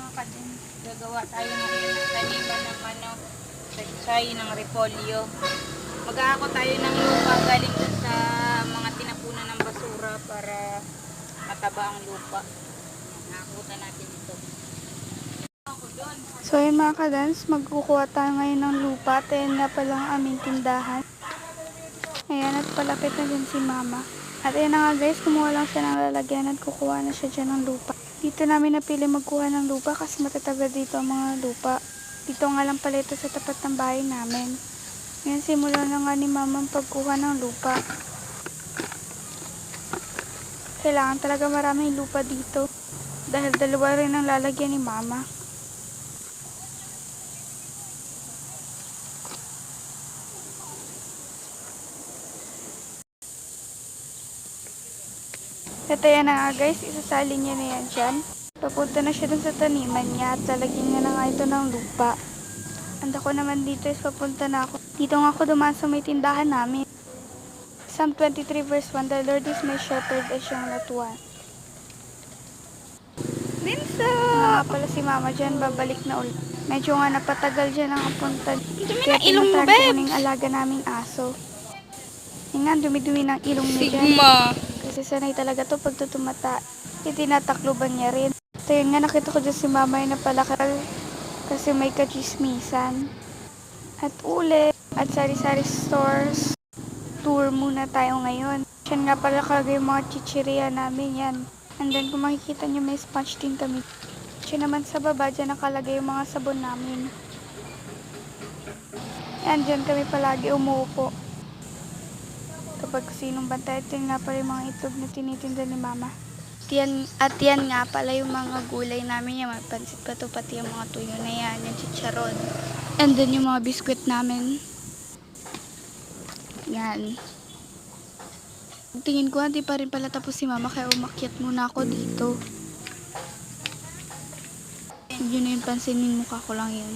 mga kadin, gagawa tayo ng taniman ng pechay, ng repolyo. Mag-aako tayo ng lupa galing dun sa mga tinapunan ng basura para mataba ang lupa. Nakakutan natin ito. So yun mga kadans, magkukuha tayo ngayon ng lupa. Tayo na palang aming tindahan. Ayan, at palapit na din si mama. At ayan na nga guys, kumuha lang siya ng lalagyan at kukuha na siya dyan ng lupa. Dito namin napili magkuha ng lupa kasi matatagal dito ang mga lupa. Dito nga lang pala ito sa tapat ng bahay namin. Ngayon simula na nga ni mama ang pagkuha ng lupa. Kailangan talaga maraming lupa dito. Dahil dalawa rin ang lalagyan ni mama. At ayan na nga guys, isasalin niya na yan dyan. Papunta na siya dun sa taniman niya at lalagyan niya na nga ito ng lupa. And ako naman dito is papunta na ako. Dito nga ako dumaan sa may tindahan namin. Psalm 23 verse 1, the Lord is my shepherd, I shall not want. Linsa! Nga pala si mama dyan, babalik na ulit. Medyo nga napatagal dyan ang punta. Dumi ng ilong mo, tinatry ko Bebs! ng alaga naming aso. Yung nga, dumi-dumi ng ilong niya dyan. Sigma! Kasi sanay talaga to pag tutumata. Itinatakluban niya rin. So yun nga, nakita ko dyan si mama yung napalakal. Kasi may kachismisan. At uli. At sari-sari stores. Tour muna tayo ngayon. Diyan nga pala kalagay yung mga chichirya namin yan. And then kung makikita nyo may sponge din kami. Diyan naman sa baba, dyan nakalagay yung mga sabon namin. Yan, dyan kami palagi umuupo. Kapag sinong bantay, ito nga pala yung mga itlog na tinitinda ni mama. At yan nga pala yung mga gulay namin yan. May pansit pa to, pati yung mga tuyo na yan, yung chicharon. And then yung mga biskwit namin. Yan. Tingin ko, hindi pa rin pala tapos si mama, kaya umakyat muna ako dito. Yun na yung pansinin, mukha ko lang yun.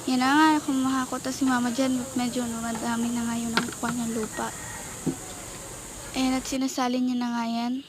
Yan na nga, kumuha ko, tapos si mama dyan, medyo madami na nga yun ang kuha niyang lupa. Ayan, at sinasalin niya na nga yan.